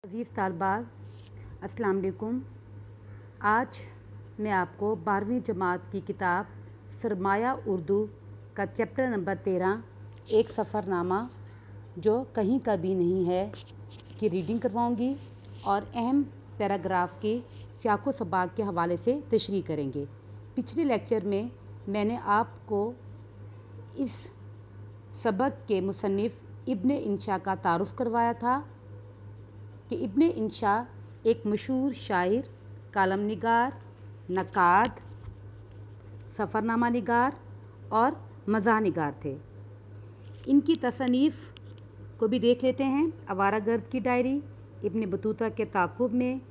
अज़ीज़ तालबात, अस्सलाम वालेकुम। आज मैं आपको 12वीं जमात की किताब सरमाया उर्दू का चैप्टर नंबर 13 एक सफ़रनामा जो कहीं का भी नहीं है की रीडिंग करवाऊंगी और अहम पैराग्राफ के सियाको सबाक के हवाले से तशरीह करेंगे। पिछले लेक्चर में मैंने आपको इस सबक के मुसन्निफ़ इब्न इंशा का तारुफ़ करवाया था कि इब्न इंशा एक मशहूर शायर, कालम निगार, नक़ाद, सफ़रनामा निगार और मज़ाह निगार थे। इनकी तसनीफ़ को भी देख लेते हैं। आवारागर्द की डायरी, इब्न बतूता के ताक़ुब में,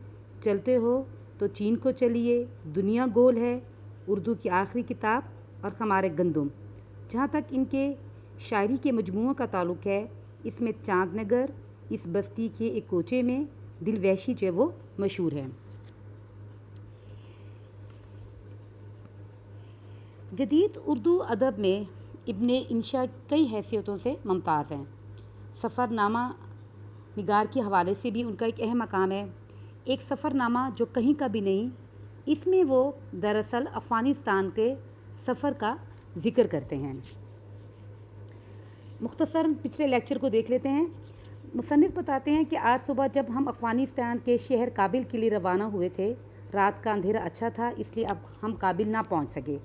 चलते हो तो चीन को चलिए, दुनिया गोल है, उर्दू की आखिरी किताब और ख़मार गंदुम। जहाँ तक इनके शायरी के मजमूओं का ताल्लुक़ है, इसमें चांदनगर, इस बस्ती के एक कोचे में, दिल वहशी जो वो मशहूर है। जदीद उर्दू अदब में इब्न इंशा कई हैसियतों से मुमताज़ हैं। सफ़रनामा निगार के हवाले से भी उनका एक अहम मकाम है। एक सफ़रनामा जो कहीं का भी नहीं, इसमें वो दरअसल अफ़गानिस्तान के सफ़र का ज़िक्र करते हैं। मुख्तसर पिछले लेक्चर को देख लेते हैं। मुसन्निफ़ बताते हैं कि आज सुबह जब हम अफ़गानिस्तान के शहर काबिल के लिए रवाना हुए थे, रात का अंधेरा अच्छा था, इसलिए अब हम काबिल ना पहुंच सके।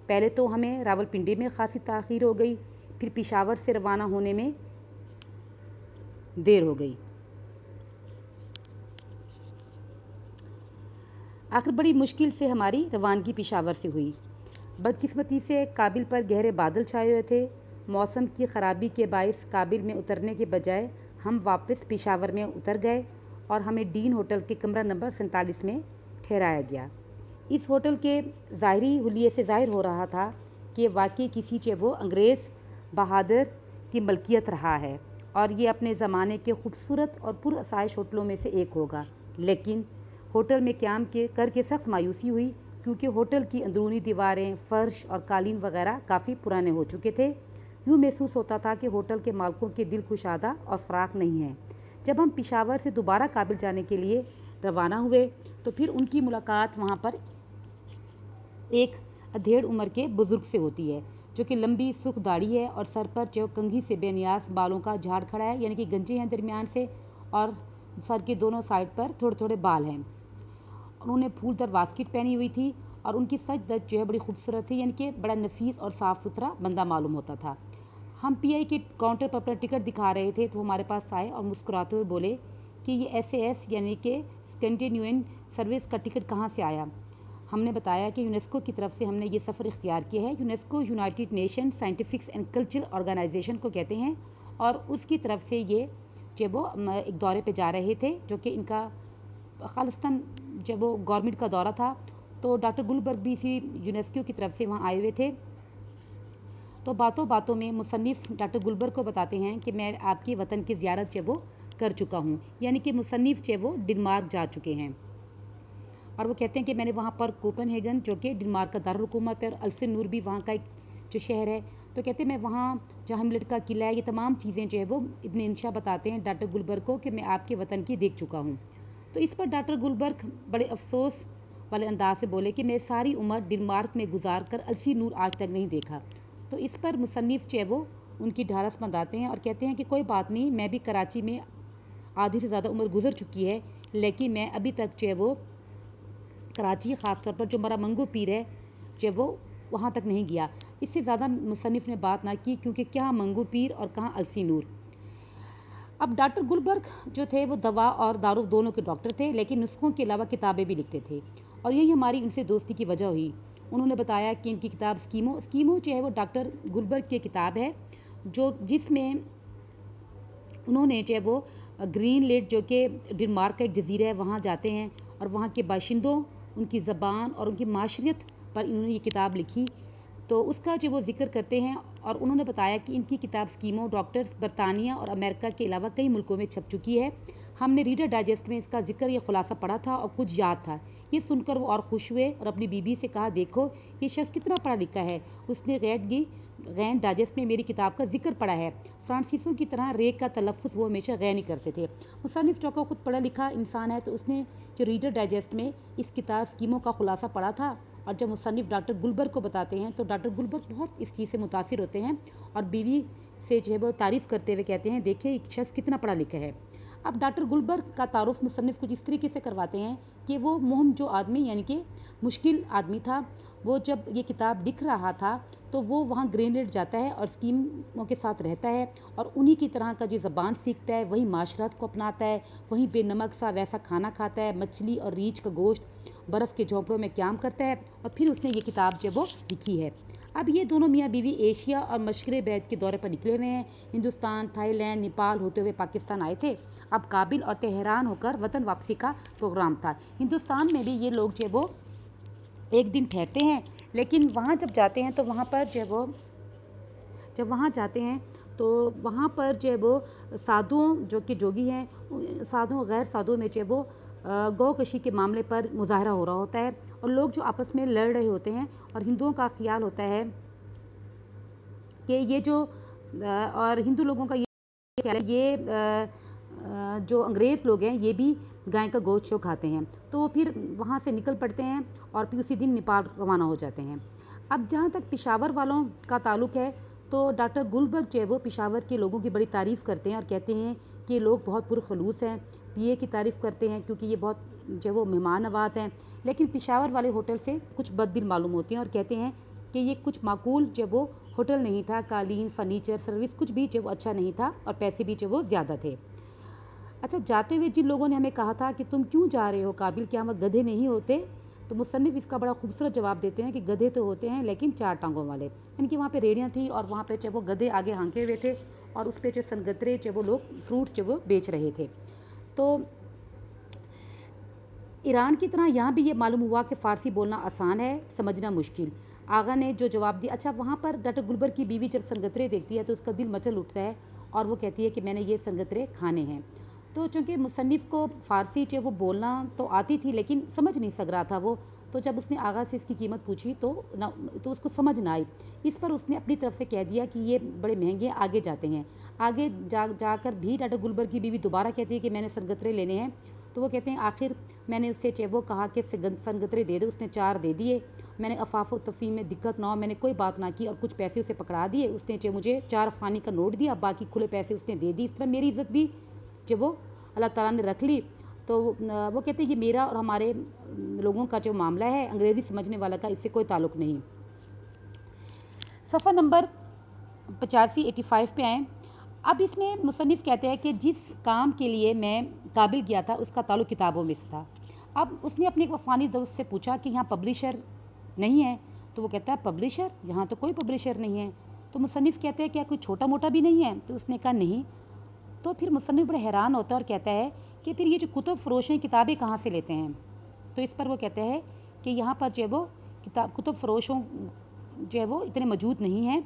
पहले तो हमें रावलपिंडी में ख़ासी ताख़ीर हो गई, फिर पेशावर से रवाना होने में देर हो गई। आखिर बड़ी मुश्किल से हमारी रवानगी पेशावर से हुई। बदकिस्मती से काबिल पर गहरे बादल छाए हुए थे। मौसम की ख़राबी के बायस काबिल में उतरने के बजाय हम वापस पेशावर में उतर गए और हमें डीन होटल के कमरा नंबर 47 में ठहराया गया। इस होटल के ज़ाहरी हुलिये से ज़ाहिर हो रहा था कि वाकई किसी वो अंग्रेज़ बहादुर की मलकियत रहा है और ये अपने ज़माने के खूबसूरत और पुरअसाइश होटलों में से एक होगा। लेकिन होटल में क़याम करके सख्त मायूसी हुई, क्योंकि होटल की अंदरूनी दीवारें, फ़र्श और कालीन वगैरह काफ़ी पुराने हो चुके थे। यूँ महसूस होता था कि होटल के मालिकों के दिल कुशादा और फ़राख नहीं हैं। जब हम पेशावर से दोबारा काबिल जाने के लिए रवाना हुए तो फिर उनकी मुलाकात वहाँ पर एक अधेड़ उम्र के बुज़ुर्ग से होती है, जो कि लंबी सुर्ख दाढ़ी है और सर पर जो कंघी से बेनियाज बालों का झाड़ खड़ा है, यानी कि गंजे हैं दरमियान से, और सर के दोनों साइड पर थोड़े थोड़े बाल हैं। उन्होंने फूलदार वास्किट पहनी हुई थी और उनकी सज धज जो है बड़ी खूबसूरत थी, यानी कि बड़ा नफीस और साफ़ सुथरा बंदा मालूम होता था। हम पीआई के काउंटर पर अपना टिकट दिखा रहे थे तो हमारे पास आए और मुस्कुराते हुए बोले कि ये SAS यानी कि कंटिन्यूइंग सर्विस का टिकट कहाँ से आया। हमने बताया कि यूनेस्को की तरफ से हमने ये सफ़र इख्तियार किया है। UNESCO United Nation Scientific and Cultural Organisation को कहते हैं और उसकी तरफ से ये जब वो एक दौरे पे जा रहे थे, जो कि इनका खालिस्तान जब वो गवर्नमेंट का दौरा था, तो डॉक्टर गुलबर्ग भी इसी यूनेस्को की तरफ से वहाँ आए हुए थे। तो बातों बातों में मुसन्निफ़ डॉक्टर गुलबर्ग को बताते हैं कि मैं आपके वतन की ज़ियारत जो वो कर चुका हूँ, यानी कि मुसन्निफ़ जो वो डेनमार्क जा चुके हैं। और वो कहते हैं कि मैंने वहाँ पर कोपेनहेगन, जो कि डेनमार्क का दारुल हुकूमत है, और अल्सेनूर भी वहाँ का एक जो शहर है, तो कहते हैं मैं वहाँ जहाँ हेमलेट का किला है, ये तमाम चीज़ें जो है वो इब्न इंशा बताते हैं डॉक्टर गुलबर्ग को कि मैं आपके वतन की देख चुका हूँ। तो इस पर डॉक्टर गुलबर्ग बड़े अफसोस वाले अंदाज से बोले कि मैं सारी उम्र डेनमार्क में गुजार कर अल्सेनूर आज तक नहीं देखा। तो इस पर मुसन्निफ़ जो है वो उनकी ढारस बंधाते हैं और कहते हैं कि कोई बात नहीं, मैं भी कराची में आधी से ज़्यादा उम्र गुजर चुकी है, लेकिन मैं अभी तक जो है वो कराची, ख़ास तौर पर जो हमारा मंगू पीर है, जो वो वहाँ तक नहीं गया। इससे ज़्यादा मुसन्निफ़ ने बात ना की, क्योंकि क्या मंगू पीर और कहाँ अल्सेनूर। अब डॉक्टर गुलबर्ग जो थे वो दवा और दारू दोनों के डॉक्टर थे, लेकिन नुस्खों के अलावा किताबें भी लिखते थे और यही हमारी इनसे दोस्ती की वजह हुई। उन्होंने बताया कि इनकी किताब स्कीमो जो है वो डॉक्टर गुलबर्ग की किताब है, जिसमें उन्होंने जो है वो ग्रीनलैंड, जो कि डेनमार्क का एक जजीरा है, वहाँ जाते हैं और वहाँ के बाशिंदों, उनकी ज़बान और उनकी माशरियत पर इन्होंने ये किताब लिखी, तो उसका जो वो ज़िक्र करते हैं। और उन्होंने बताया कि इनकी किताब स्कीमो डॉक्टर्स बरतानिया और अमेरिका के अलावा कई मुल्कों में छप चुकी है। हमने रीडर डाइजेस्ट में इसका जिक्र या खुलासा पढ़ा था और कुछ याद था। ये सुनकर वो और खुश हुए और अपनी बीबी से कहा, देखो ये शख्स कितना पढ़ा लिखा है। उसने गैरगी غین ڈائجسٹ میں میری کتاب کا ذکر پڑا ہے۔ فرانسیسیوں کی طرح رے کا تلفظ وہ ہمیشہ غین ہی کرتے تھے۔ مصنف چونکہ خود پڑھا لکھا انسان ہے تو اس نے جو ریڈر ڈائجسٹ میں اس کتاب اسکیموں کا خلاصہ پڑھا تھا، اور جب مصنف ڈاکٹر گلبرگ کو بتاتے ہیں تو ڈاکٹر گلبرگ بہت اس چیز سے متاثر ہوتے ہیں اور بیوی سے جو ہے وہ تعریف کرتے ہوئے کہتے ہیں دیکھیں ایک شخص کتنا پڑھا لکھا ہے۔ اب ڈاکٹر گلبرگ کا تعارف مصنف کچھ اس طریقے سے کرواتے ہیں کہ وہ مہم جو آدمی یعنی کہ مشکل آدمی تھا، وہ جب یہ کتاب لکھ رہا تھا تو وہ وہاں گرینلیڈ جاتا ہے اور اسکیموں کے ساتھ رہتا ہے اور انہی کی طرح کا جو زبان سیکھتا ہے وہی معاشرت کو اپناتا ہے، وہیں بے نمک سا ویسا کھانا کھاتا ہے، مچھلی اور ریچھ کا گوشت برف کے جھونپڑوں میں قیام کرتا ہے، اور پھر اس نے یہ کتاب جب وہ لکھی ہے۔ اب یہ دونوں میاں بیوی ایشیا اور مشرق بعید کے دورے پر نکلے ہوئے ہیں۔ ہندوستان، تھائی لینڈ، نیپال ہوتے ہوئے پاکستان آئے تھے۔ اب کابل اور تہران ہو کر وطن واپسی کا پروگرام تھا۔ ہندوستان میں بھی یہ لوگ جو وہ ایک دن ٹھہرتے ہیں، لیکن وہاں جب جاتے ہیں تو وہاں پر جو ہے وہ سادھوؤں جو کہ جوگی ہیں، سادھوؤں غیر سادھوؤں میں جو ہے وہ گو کشی کے معاملے پر مظاہرہ ہو رہا ہوتا ہے اور لوگ جو آپس میں لڑ رہے ہوتے ہیں، اور ہندوؤں کا خیال ہوتا ہے کہ یہ جو اور ہندو لوگوں کا یہ خیال ہے یہ جو انگریز لوگ ہیں یہ بھی گائے کا گوشت جو کھاتے ہیں، تو پھر وہاں سے نکل پڑتے ہیں اور پھر اسی دن نیپال روانہ ہو جاتے ہیں۔ اب جہاں تک پشاور والوں کا تعلق ہے تو ڈاکٹر گلبرگ جو ہے وہ پشاور کے لوگوں کی بڑی تعریف کرتے ہیں اور کہتے ہیں کہ یہ لوگ بہت پرخلوص ہیں، پی اے کی تعریف کرتے ہیں کیونکہ یہ بہت جو وہ مہمان نواز ہیں، لیکن پشاور والے ہوٹل سے کچھ بد دل معلوم ہوتے ہیں اور کہتے ہیں کہ یہ کچھ معقول جو وہ ہوٹل نہیں تھا، قالین، فرنیچر، سروس کچھ بھی جو وہ اچھا نہیں تھا اور پیسے بھی جو وہ زیادہ تھے۔ اچھا، جاتے ہوئے جن لوگوں نے ہمیں کہا تھا کہ تم کیوں جا رہے ہو کابل، کیا وہاں گدھے نہیں ہوتے؟ تو مصنف اس کا بڑا خوبصورت جواب دیتے ہیں کہ گدھے تو ہوتے ہیں لیکن 4 ٹانگوں والے، یعنی کہ وہاں پہ ریڑیاں تھیں اور وہاں پہ جو وہ گدھے آگے ہانکے ہوئے تھے اور اس پہ جو سنگترے جو وہ لوگ فروٹس جو وہ بیچ رہے تھے۔ تو ایران کی طرح یہاں بھی یہ معلوم ہوا کہ فارسی بولنا آسان ہے، سمجھنا مشکل۔ آغا نے جو جواب دیا، اچھا وہاں پر ڈاکٹر گلبرگ کی بیوی جب سنگترے دیکھتی ہے تو اس کا دل مچل اٹھتا ہے اور وہ کہتی ہے کہ میں نے یہ سنگترے کھانے ہیں۔ تو چونکہ مصنف کو فارسی جو وہ بولنا تو آتی تھی لیکن سمجھ نہیں سک رہا تھا وہ، تو جب اس نے آغا سے اس کی قیمت پوچھی تو اس کو سمجھ نہ آئی۔ اس پر اس نے اپنی طرف سے کہہ دیا کہ یہ بڑے مہنگے، آگے جاتے ہیں۔ آگے جا کر بھی ڈاکٹر گلبرگ کی بیوی دوبارہ کہتی ہے کہ میں نے سنگترے لینے ہیں، تو وہ کہتے ہیں آخر میں نے اس سے وہ کہا کہ سنگترے دے دو، اس نے 4 دے دیے، میں نے افاف و تفہیم میں دقت نہ ہو میں نے کوئی بات نہ کی اور کچھ پیسے اسے پکڑا دیے، اس نے مجھے 4 افغانی کا نوٹ دیا، باقی کھلے پیسے اس نے دے دی، اس طرح میری عزت بھی جو وہ اللہ تعالیٰ نے رکھ لی۔ تو وہ کہتے ہیں یہ میرا اور ہمارے لوگوں کا جو معاملہ ہے، انگریزی سمجھنے والا کا اس سے کوئی تعلق نہیں۔ صفحہ نمبر 85 پہ آئیں۔ اب اس میں مصنف کہتے ہیں کہ جس کام کے لیے میں کابل گیا تھا اس کا تعلق کتابوں میں سے تھا۔ اب اس نے اپنے ایک افغانی دوست سے پوچھا کہ یہاں پبلشر نہیں ہے، تو وہ کہتا ہے پبلشر؟ یہاں تو کوئی پبلشر نہیں ہے۔ تو مصنف کہتے ہیں کیا کوئی چھوٹا موٹا بھی نہیں ہے؟ تو اس نے کہا نہیں۔ تو پھر مصنف بڑے حیران ہوتا ہے اور کہتا ہے کہ پھر یہ جو کتب فروش ہیں کتابیں کہاں سے لیتے ہیں؟ تو اس پر وہ کہتے ہیں کہ یہاں پر جو ہے وہ کتب فروشوں جو ہے وہ اتنے موجود نہیں ہیں،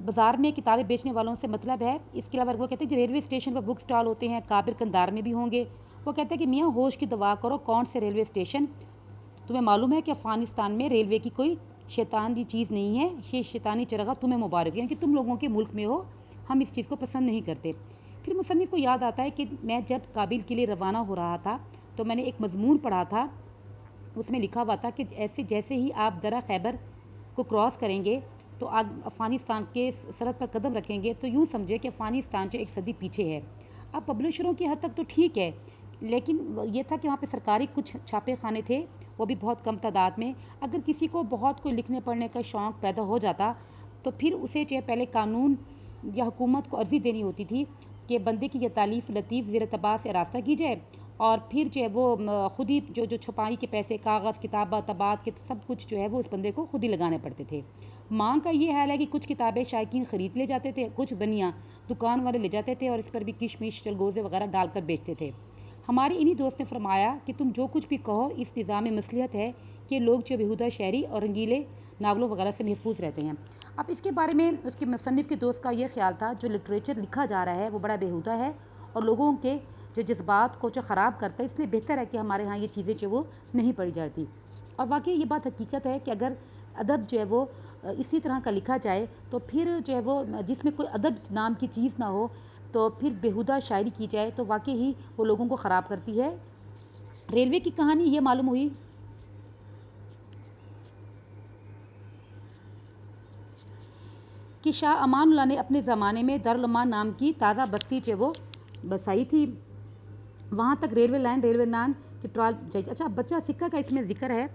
بازار میں کتابیں بیچنے والوں سے مطلب ہے۔ اس کے علاوہ وہ کہتے ہیں کہ ریلوے اسٹیشن پر بک سٹال ہوتے ہیں، کابل کندار میں بھی ہوں گے۔ وہ کہتے ہیں کہ میاں ہوش کی دعا کرو، کون سے ریلوے اسٹیشن؟ تمہیں معلوم ہے کہ افغانستان میں ریلوے کی کوئی شیطانی چیز نہیں ہے، یہ شیطانی چرغہ تمہیں مبارک ہے، یعنی کہ تم لوگوں کے ملک میں ہو، ہم اس چیز کو پسند نہیں کرتے۔ پھر مصنف کو یاد آتا ہے کہ میں جب کابل کے لیے روانہ ہو رہا تھا تو میں نے ایک مضمون پڑھا تھا، اس میں لکھا ہوا تھا کہ جیسے ہی آپ درہ خیبر کو کراس کریں گے تو افغانستان کے سرحد پر قدم رکھیں گے تو یوں سمجھے کہ افغانستان جو 1 صدی پیچھے ہے۔ اب پبلشروں کی حد تک تو ٹھیک ہے، لیکن یہ تھا کہ وہاں پہ سرکاری کچھ چھاپے خانے تھے، وہ بھی بہت کم تعداد میں۔ اگر کسی کو بہت کوئی لکھنے پڑھنے کا شوق پیدا ہو جاتا تو پھر اسے چاہے پہلے قانون یا حکومت کو عرضی دینی ہوتی تھی کہ بندے کی یہ تالیف لطیف زیر طباع سے راستہ کی جائے، اور پھر جو ہے وہ خود ہی جو چھپائی کے پیسے، کاغذ، کتابہ، طباعت کے سب کچھ جو ہے وہ اس بندے کو خود ہی لگانے پڑتے تھے۔ مانگ کا یہ حال ہے کہ کچھ کتابیں شائقین خرید لے جاتے تھے، کچھ بنیاں دکان والے لے جاتے تھے اور اس پر بھی کشمش، چلگوزے وغیرہ ڈال کر بیچتے تھے۔ ہمارے انہی دوست نے فرمایا کہ تم جو کچھ بھی کہو اس نظام میں مصلحت ہے کہ لوگ جو بےہودہ شاعری اور رنگیلے ناولوں وغیرہ سے محفوظ رہتے ہیں۔ اب اس کے بارے میں اس کے مصنف کے دوست کا یہ خیال تھا جو لٹریچر لکھا جا رہا ہے وہ بڑا بےہودہ ہے اور لوگوں کے جو جذبات کو جو خراب کرتا ہے، اس لیے بہتر ہے کہ ہمارے ہاں یہ چیزیں جو وہ نہیں پڑھی جاتی۔ اور واقعی یہ بات حقیقت ہے کہ اگر ادب جو ہے وہ इसी तरह का लिखा जाए तो फिर जो है वो जिसमें कोई अदब नाम की चीज़ ना हो, तो फिर बेहुदा शायरी की जाए तो वाकई ही वो लोगों को ख़राब करती है। रेलवे की कहानी ये मालूम हुई कि शाह अमानुल्लाह ने अपने ज़माने में दारुल अमान नाम की ताज़ा बस्ती जो वो बसाई थी। वहाँ तक रेलवे लाइन की ट्राल जाए। अच्छा, बच्चा सिक्का का इसमें ज़िक्र है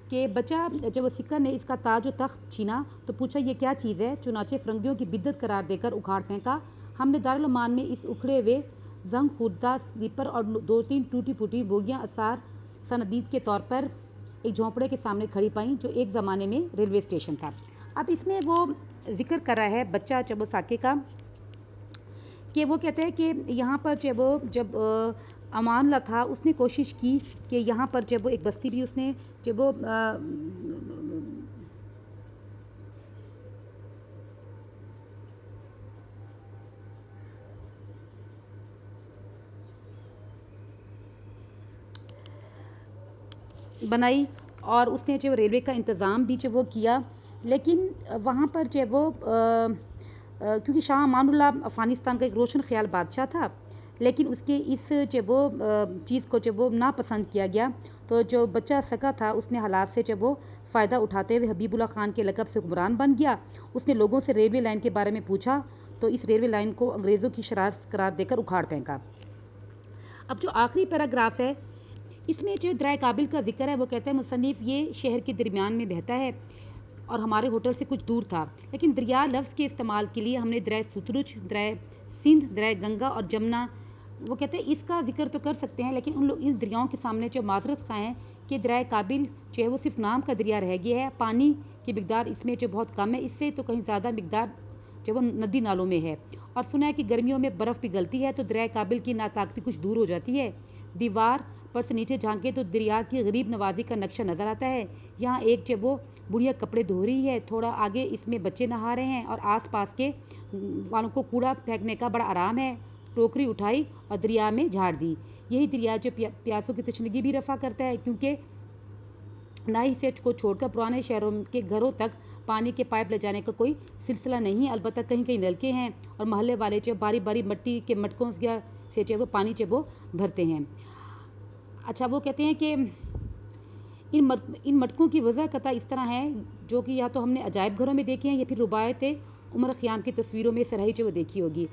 कि बच्चा जब वो सिक्का ने इसका ताज व तख्त छीना तो पूछा ये क्या चीज़ है। चुनाचे फ़िरंगियों की बिद्दत करार देकर उखाड़ फेंका। हमने दारुल अमान में इस उखड़े हुए जंग खुर्दा स्लीपर और 2-3 टूटी फूटी बोगियाँ आसार सनदीद के तौर पर एक झोंपड़े के सामने खड़ी पाई जो एक ज़माने में रेलवे स्टेशन था। अब इसमें वो जिक्र कर रहा है बच्चा चबो साके का कि वो कहते हैं कि यहाँ पर जब अमानुल्लाह था उसने कोशिश की कि यहाँ पर जब वो एक बस्ती भी उसने जब वो बनाई और उसने जो रेलवे का इंतज़ाम भी जो वो किया, लेकिन वहाँ पर जो वो क्योंकि शाह अमानुल्लाह अफ़गानिस्तान का एक रोशन ख़याल बादशाह था, लेकिन उसके इस जो वो चीज़ को जो वो नापसंद किया गया, तो जो बच्चा सका था उसने हालात से जब वो फ़ायदा उठाते हुए हबीबुल्लाह खान के लक़ब से हुक्मरान बन गया। उसने लोगों से रेलवे लाइन के बारे में पूछा तो इस रेलवे लाइन को अंग्रेज़ों की शरारत करार देकर उखाड़ फेंका। अब जो आखिरी पैराग्राफ है इसमें जो दरिया काबिल का जिक्र है वो कहता है मुसन्निफ़ ये शहर के दरमियान में बहता है और हमारे होटल से कुछ दूर था, लेकिन दरिया लफ्ज़ के इस्तेमाल के लिए हमने दरिया सतलुज, दरिया सिंध, दरिया गंगा और जमुना, वो कहते हैं इसका जिक्र तो कर सकते हैं, लेकिन इन दरियाओं के सामने जो माजरत खा हैं कि दरिया काबिल जो है वो सिर्फ नाम का दरिया रह गया है। पानी की मिकदार इसमें जो बहुत कम है, इससे तो कहीं ज़्यादा मिकदार जो वो नदी नालों में है। और सुना है कि गर्मियों में बर्फ़ पिघलती है तो दरिया काबिल की नाताकती कुछ दूर हो जाती है। दीवार पर से नीचे झांके तो दरिया की गरीब नवाजी का नक्शा नज़र आता है। यहाँ एक जब वो बुढ़िया कपड़े धो रही है, थोड़ा आगे इसमें बच्चे नहा रहे हैं और आसपास के वालों को कूड़ा फेंकने का बड़ा आराम है। टोकरी उठाई और दरिया में झाड़ दी। यही दरिया जो प्यासों की तशनगी भी रफ़ा करता है, क्योंकि नाई से को छोड़कर पुराने शहरों के घरों तक पानी के पाइप ले जाने का कोई सिलसिला नहीं है। अलबत्ता कहीं कहीं नलके हैं और मोहल्ले वाले जो बारी बारी मिट्टी के मटकों से जो वो पानी जो वो भरते हैं। अच्छा, वो कहते हैं कि इन मटकों की वजह कता इस तरह है जो कि या तो हमने अजायब घरों में देखे हैं या फिर रुबायत उमर ख़याम की तस्वीरों में सरही जो वो देखी होगी।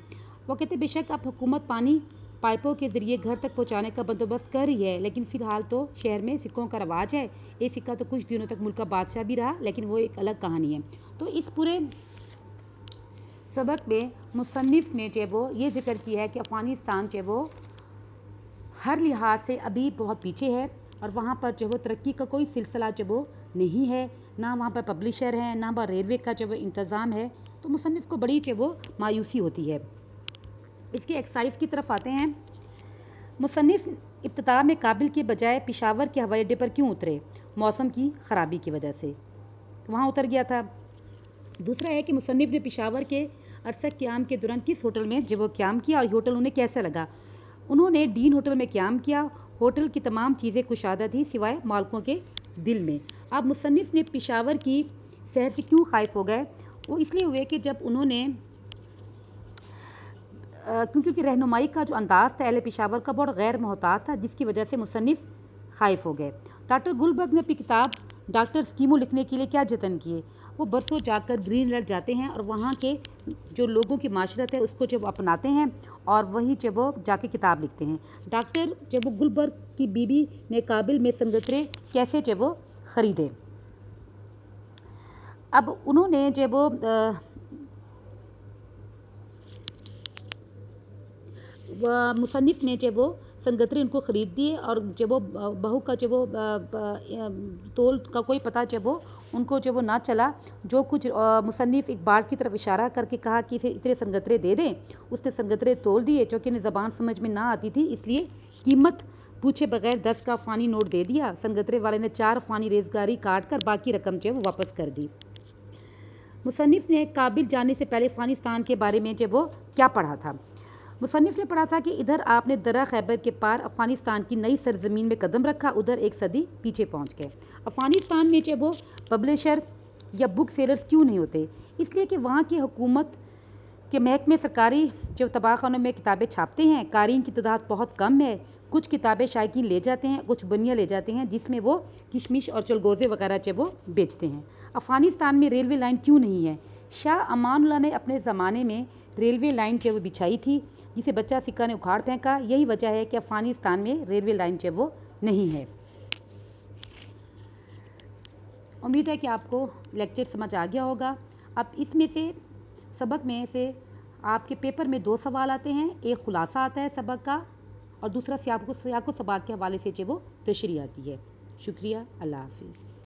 वो कहते हैं बेशक अब हुकूमत पानी पाइपों के ज़रिए घर तक पहुंचाने का बंदोबस्त कर रही है, लेकिन फ़िलहाल तो शहर में सिक्कों का रवाज है। ये सिक्का तो कुछ दिनों तक मुल्क का बादशाह भी रहा, लेकिन वो एक अलग कहानी है। तो इस पूरे सबक में मुसन्निफ़ ने जो वो ये जिक्र किया है कि अफ़गानिस्तान जो वो हर लिहाज से अभी बहुत पीछे है और वहाँ पर जो वो तरक्की का कोई सिलसिला जो वो नहीं है, ना वहाँ पर पब्लिशर हैं, ना वहाँ रेलवे का जो वो इंतज़ाम है। तो मुसन्निफ़ को बड़ी जो वो मायूसी होती है। इसके एक्साइज की तरफ आते हैं। मुसन्निफ़ इब्तिदा में काबिल के बजाय पेशावर के हवाई अड्डे पर क्यों उतरे? मौसम की ख़राबी की वजह से वहाँ उतर गया था। दूसरा है कि मुसन्निफ़ ने पेशावर के अरसा क़याम के दौरान किस होटल में जो वो क़याम किया और होटल उन्हें कैसा लगा? उन्होंने डीन होटल में क़याम किया। होटल की तमाम चीज़ें कुशादा थी सिवाय मालिकों के दिल में। अब मुसन्निफ़ ने पेशावर की शहर से क्यों ख़ाइफ़ हो गए? वो इसलिए हुए कि जब उन्होंने क्योंकि रहनुमाई का जो अंदाज़ था अहले पेशावर का बहुत गैर मोहतात था, जिसकी वजह से मुसन्निफ़ ख़ाइफ़ हो गए। डॉक्टर गुलबर्ग ने अपनी किताब डॉक्टर स्कीमो लिखने के लिए क्या जतन किए? वो बरसों जाकर ग्रीनलैंड जाते हैं और वहाँ के जो लोगों की माशरत है उसको जब अपनाते हैं और वहीं जब वो जाके किताब लिखते हैं। डॉक्टर जब वो गुलबर्ग की बीबी ने काबिल में संगतरे कैसे जब वो ख़रीदे? अब उन्होंने जब वो मुसन्निफ़ ने जब वो संगतरे उनको ख़रीद दिए और जब वो बहू का जब वो तोल का कोई पता जब वो उनको जब वो ना चला, जो कुछ मुसन्निफ़ इकबाल की तरफ इशारा करके कहा कि इसे इतने संगतरे दे दें, उसने संगतरे तोल दिए। चूँकि इन्हें ज़बान समझ में ना आती थी इसलिए कीमत पूछे बगैर 10 का फ़ानी नोट दे दिया। संगतरे वाले ने 4 फ़ानी रेज़गारी काट कर बाकी रकम जो वो वापस कर दी। मुसन्निफ़ ने काबिल जाने से पहले अफ़गानिस्तान के बारे में जब वो क्या पढ़ा था? मुसन्निफ़ ने पढ़ा था कि इधर आपने दर्रा खैबर के पार अफ़गानिस्तान की नई सरजमीन में कदम रखा, उधर एक सदी पीछे पहुंच गए। अफ़गानिस्तान में जब वो पब्लिशर یا بک سیلرز کیوں نہیں ہوتے؟ اس لیے کہ وہاں کی حکومت کے محکمے سرکاری جو طباع خانوں میں کتابیں چھاپتے ہیں، قارئین کی تعداد بہت کم ہے. کچھ کتابیں شائقین لے جاتے ہیں، کچھ بنیا لے جاتے ہیں، جس میں وہ کشمش اور چلگوزے وغیرہ وہ بیچتے ہیں. افغانستان میں ریلوے لائن کیوں نہیں ہے؟ شاہ امان اللہ نے اپنے زمانے میں ریلوے لائن وہ بچھائی تھی، جسے بچہ سکہ نے اکھاڑ پھینکا. یہی وجہ ہے کہ افغانستان میں ریلوے لائن وہ نہیں ہے. امید ہے کہ آپ کو لیکچر سمجھ آ گیا ہوگا. اب اس میں سے سبق میں سے آپ کے پیپر میں 2 سوال آتے ہیں. ایک خلاصہ آتا ہے سبق کا اور دوسرا سیاق و سباق کے حوالے سے وہ تشریح آتی ہے. شکریہ. اللہ حافظ.